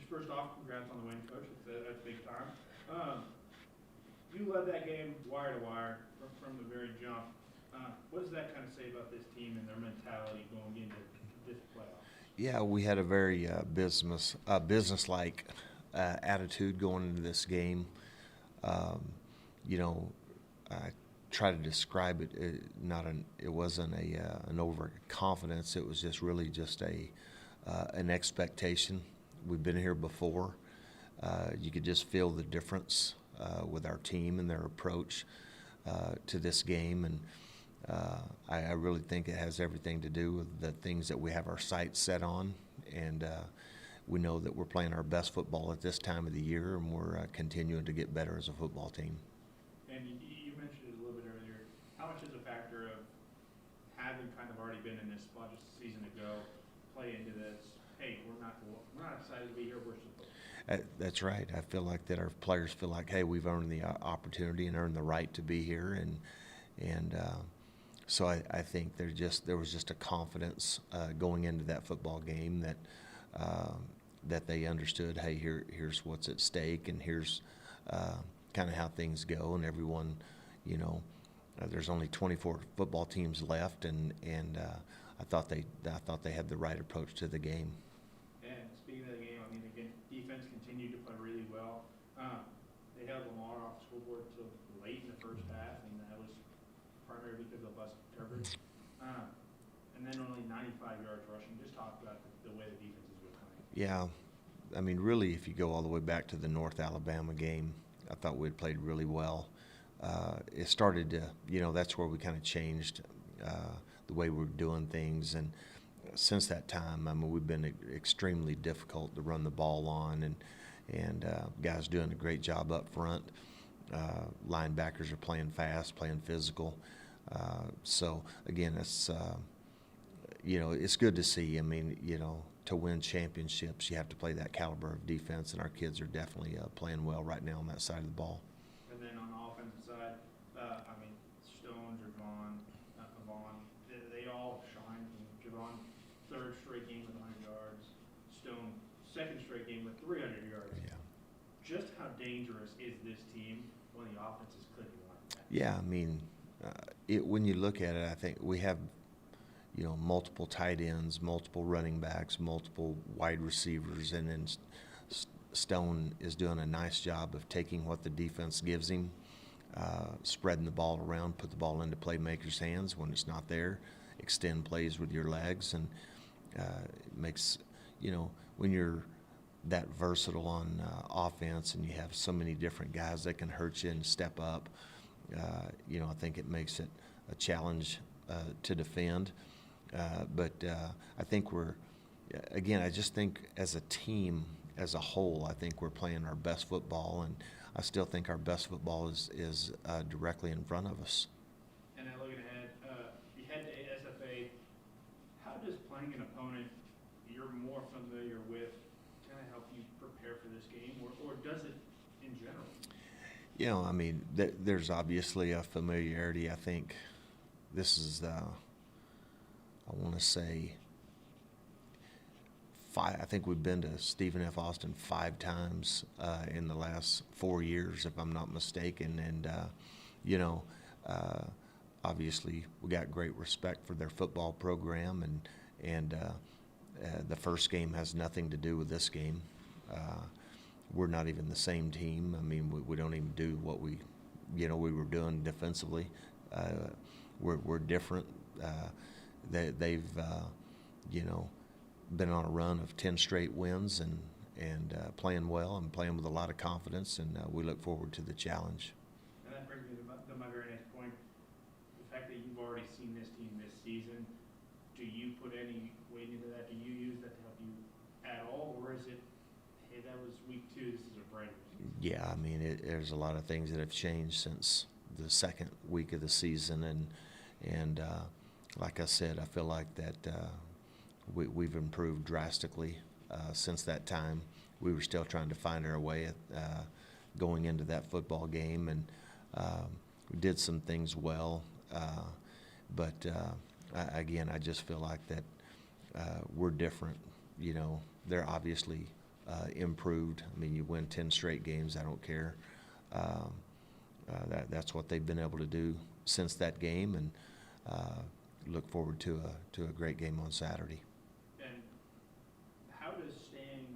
first off, congrats on the win, Coach. That's big time. You led that game wire to wire from the very jump. What does that kind of say about this team and their mentality going into this playoff? Yeah, we had a very business-like attitude going into this game. You know, I try to describe it. It wasn't an overconfidence. It was just really just an expectation. We've been here before. You could just feel the difference with our team and their approach to this game, and I really think it has everything to do with the things that we have our sights set on, and we know that we're playing our best football at this time of the year, and we're continuing to get better as a football team. And you mentioned it a little bit earlier. How much is a factor of having kind of already been in this spot just a season ago, play into this? Hey, we're not excited to be here. We're supposed. That's right. I feel like that our players feel like, hey, we've earned the opportunity and earned the right to be here, and so I think there was just a confidence going into that football game that they understood, hey, here's what's at stake, and here's kind of how things go, and everyone, you know, there's only 24 football teams left, and I thought they had the right approach to the game. And speaking of the game, I mean, again, defense continued to play really well. They held Lamar off the scoreboard until late in the first half, and that was primarily because of bus coverage. And then only 95 yards rushing. Just talk about the way the defense is playing. Yeah, I mean, really, if you go all the way back to the North Alabama game, I thought we had played really well. It started to, you know, that's where we kind of changed the way we were doing things, and since that time, I mean, we've been extremely difficult to run the ball on, and guys doing a great job up front. Linebackers are playing fast, playing physical. So again, it's you know, it's good to see. I mean, you know, to win championships, you have to play that caliber of defense, and our kids are definitely playing well right now on that side of the ball. And then on the offensive side, I mean, Stone, Javon, they all shine. Javon, third straight game with 100 yards. Stone, second straight game with 300 yards. Yeah. Just how dangerous is this team when the offense is clicking like that? Yeah, I mean, when you look at it, I think we have, you know, multiple tight ends, multiple running backs, multiple wide receivers, and then Stone is doing a nice job of taking what the defense gives him, spreading the ball around, put the ball into playmakers' hands when it's not there, extend plays with your legs, and it makes, you know, when you're that versatile on offense and you have so many different guys that can hurt you and step up, you know, I think it makes it a challenge to defend. But I think I just think as a team, as a whole, I think we're playing our best football, and I still think our best football is directly in front of us. And then looking ahead, you head to SFA. How does playing an opponent you're more familiar with kind of help you prepare for this game, or does it in general? You know, I mean, there's obviously a familiarity. I think this is I want to say I think we've been to Stephen F. Austin 5 times in the last 4 years, if I'm not mistaken. And, you know, obviously we got great respect for their football program, and the first game has nothing to do with this game. We're not even the same team. I mean, we don't even do what we were doing defensively. We're different. They've you know, been on a run of 10 straight wins and playing well and playing with a lot of confidence, and we look forward to the challenge. And that brings me to my very next point. The fact that you've already seen this team this season, do you put any weight into that? Do you use that to help you at all, or is it, hey, that was week 2, this is a brand new season? Yeah, I mean, there's a lot of things that have changed since the second week of the season, and like I said, I feel like that we've improved drastically since that time. We were still trying to find our way at going into that football game, and we did some things well, but again, I just feel like that we're different. You know, they're obviously improved. I mean, you win 10 straight games, I don't care. That's what they've been able to do since that game, and look forward to a great game on Saturday. And how does staying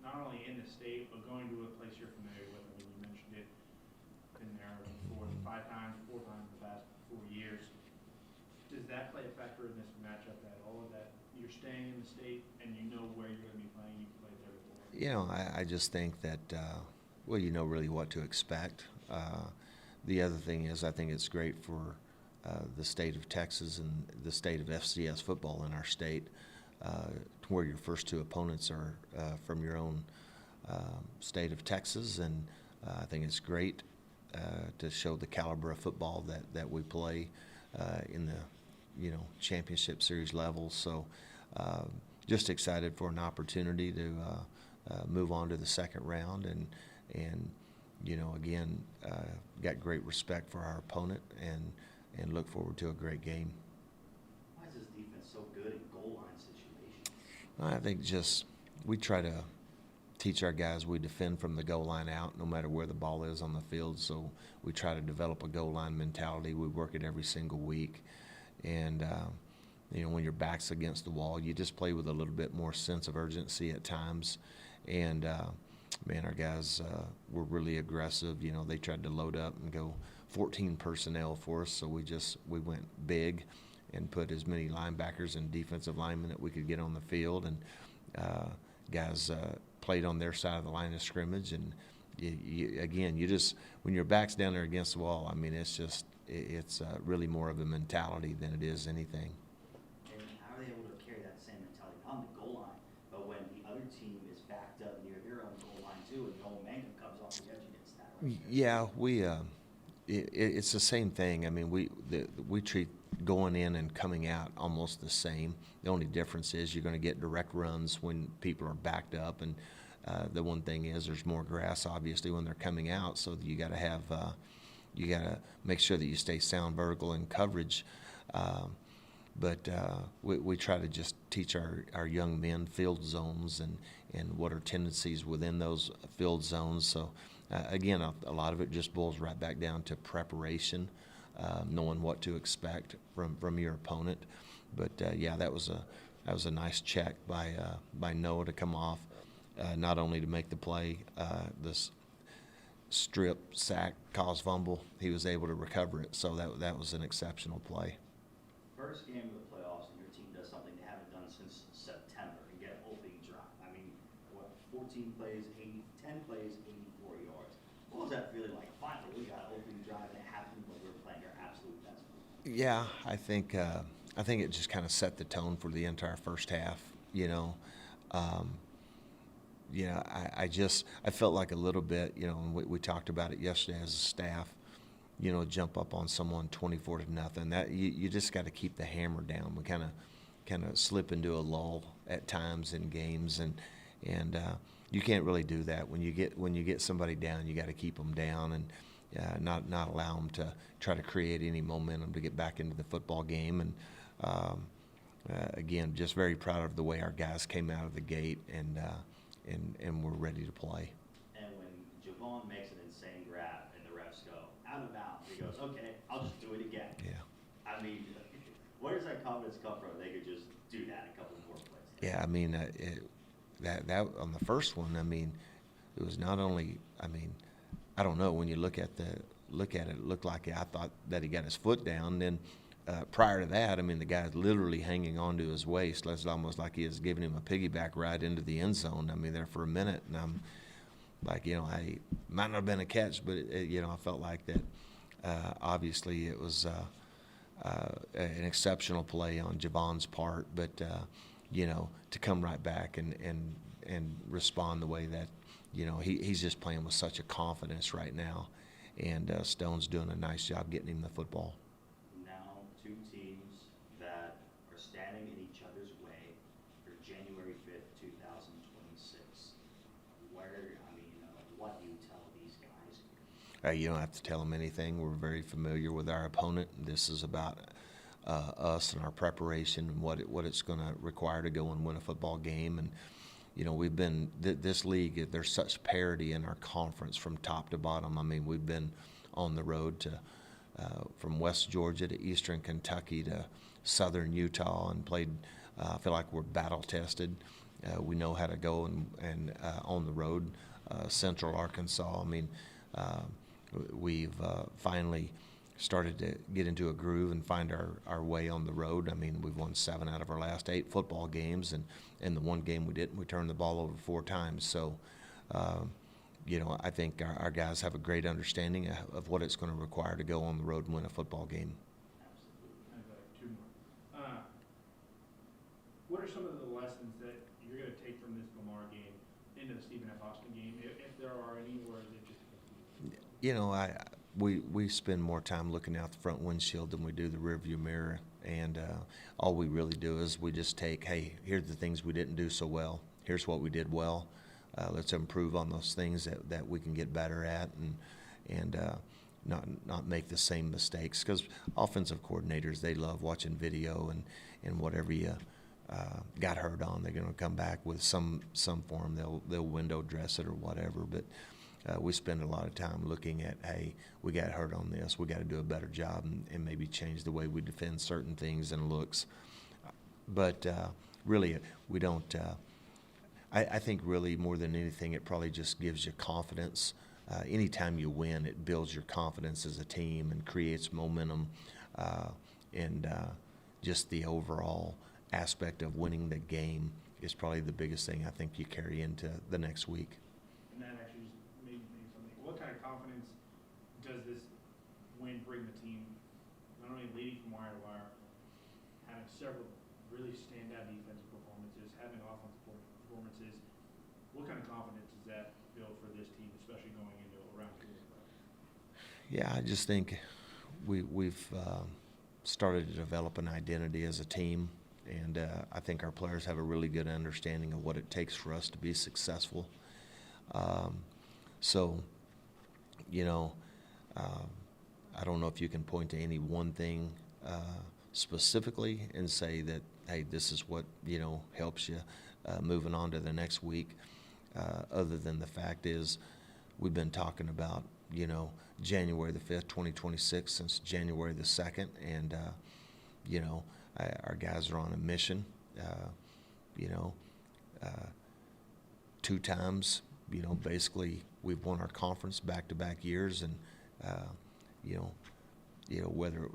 not only in the state, but going to a place you're familiar with, I mean, you mentioned it, been there before 4 times in the past 4 years, does that play a factor in this matchup at all, that you're staying in the state and you know where you're going to be playing, you've played there before? You know, I just think that, well, you know really what to expect. The other thing is, I think it's great for the state of Texas and the state of FCS football in our state, where your first 2 opponents are from your own state of Texas, and I think it's great to show the caliber of football that we play in the championship series level. So just excited for an opportunity to move on to the second round, and again, got great respect for our opponent, and look forward to a great game. Why is this defense so good in goal line situations? I think just we try to teach our guys we defend from the goal line out, no matter where the ball is on the field. So we try to develop a goal line mentality. We work it every single week, and when your back's against the wall, you just play with a little bit more sense of urgency at times. And man, our guys were really aggressive. They tried to load up and go 14 personnel for us, so we went big and put as many linebackers and defensive linemen that we could get on the field, and guys played on their side of the line of scrimmage. And you just, when your back's down there against the wall, I mean, it's really more of a mentality than it is anything. And how are they able to carry that same mentality on the goal line, but when the other team is backed up near their own goal line too, and the whole momentum comes off the edge against that? Right? Yeah, it's the same thing. I mean, we treat going in and coming out almost the same. The only difference is you're going to get direct runs when people are backed up, and the one thing is there's more grass obviously when they're coming out, so you got to make sure that you stay sound vertical in coverage. But we try to just teach our young men field zones and what are tendencies within those field zones. So again, a lot of it just boils right back down to preparation, knowing what to expect from your opponent. But yeah, that was a nice check by Noah to come off, not only to make the play, this strip, sack, cause fumble, he was able to recover it. So that was an exceptional play. First game of the playoffs, and your team does something they haven't done since September and get an opening drive. I mean, 14 plays, 10 plays, 84 yards. What was that feeling like? Finally, we got an opening drive, and it happened when we were playing our absolute best. Yeah, I think it just kind of set the tone for the entire first half. I felt like a little bit, and we talked about it yesterday as a staff. Jump up on someone 24-0. That you just got to keep the hammer down. We kind of slip into a lull at times in games, and you can't really do that when you get somebody down. You got to keep them down and not allow them to try to create any momentum to get back into the football game. And again, just very proud of the way our guys came out of the gate and we're ready to play. And when Javon makes an insane grab and the refs go out of bounds, he goes, "Okay, I'll just do it again." Yeah. I mean, where does that confidence come from? They could just do that a couple more plays. Yeah, I mean, that on the first one, I mean, it was not only, I mean, I don't know, when you look at it, it looked like I thought that he got his foot down. Then prior to that, I mean, the guy's literally hanging onto his waist. It's almost like he was giving him a piggyback ride into the end zone. I mean, there for a minute, and I'm like, I might not have been a catch, but I felt like that. Obviously, it was an exceptional play on Javon's part, but to come right back and respond the way that he's just playing with such a confidence right now, and Stone's doing a nice job getting him the football. Now, two teams that are standing in each other's way for January 5th, 2026. What do you tell these guys? You don't have to tell them anything. We're very familiar with our opponent. This is about us and our preparation and what it's going to require to go and win a football game. And you know, we've been, this league, there's such parity in our conference from top to bottom. I mean, we've been on the road to, from West Georgia to Eastern Kentucky to Southern Utah and played, I feel like we're battle tested. We know how to go and on the road, Central Arkansas. I mean, we've finally started to get into a groove and find our way on the road. I mean, we've won 7 out of our last 8 football games, and the one game we didn't, we turned the ball over 4 times. So, you know, I think our guys have a great understanding of what it's going to require to go on the road and win a football game. Absolutely. I have 2 more. What are some of the lessons that you're going to take from this Lamar game into the Stephen F. Austin game, if there are any, or is it just? You know, we spend more time looking out the front windshield than we do the rearview mirror, and all we really do is we just take, hey, here's the things we didn't do so well. Here's what we did well. Let's improve on those things that we can get better at, and not make the same mistakes. Because offensive coordinators, they love watching video, and whatever you got hurt on, they're going to come back with some form. They'll window dress it or whatever, but. We spend a lot of time looking at, hey, we got hurt on this. We got to do a better job and maybe change the way we defend certain things and looks. But really, we don't. I think really more than anything, it probably just gives you confidence. Anytime you win, it builds your confidence as a team and creates momentum, and just the overall aspect of winning the game is probably the biggest thing I think you carry into the next week. And that actually just made me think of something. What kind of confidence does this win bring the team, not only leading from wire to wire, having several really standout defensive performances, having offensive performances? What kind of confidence does that build for this team, especially going into a round 2? Yeah, I just think we've started to develop an identity as a team, and I think our players have a really good understanding of what it takes for us to be successful. So, you know, I don't know if you can point to any one thing specifically and say that, hey, this is what, you know, helps you moving on to the next week, other than the fact is we've been talking about, you know, January the 5th, 2026 since January the 2nd, and, you know, our guys are on a mission, you know, 2 times, you know, basically we've won our conference back-to-back years, and, you know,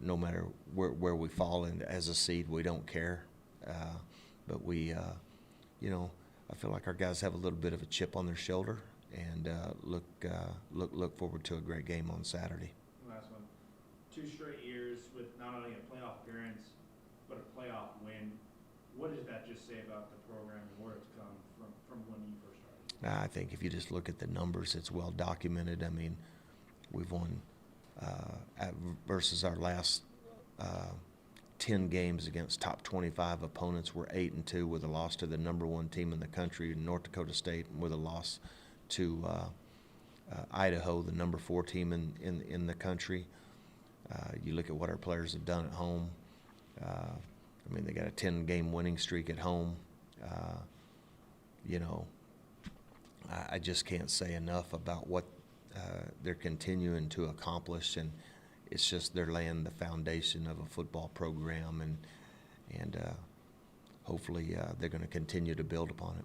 no matter where we fall in as a seed, we don't care, but we, you know, I feel like our guys have a little bit of a chip on their shoulder, and look forward to a great game on Saturday. Last one. 2 straight years with not only a playoff appearance, but a playoff win. What does that just say about the program and where it's come from when you first started? I think if you just look at the numbers, it's well documented. I mean, we've won versus our last 10 games against top 25 opponents. We're 8-2 with a loss to the #1 team in the country, North Dakota State, and with a loss to Idaho, the #4 team in the country. You look at what our players have done at home. I mean, they got a 10-game winning streak at home. You know, I just can't say enough about what they're continuing to accomplish, and it's just they're laying the foundation of a football program, and hopefully they're going to continue to build upon it.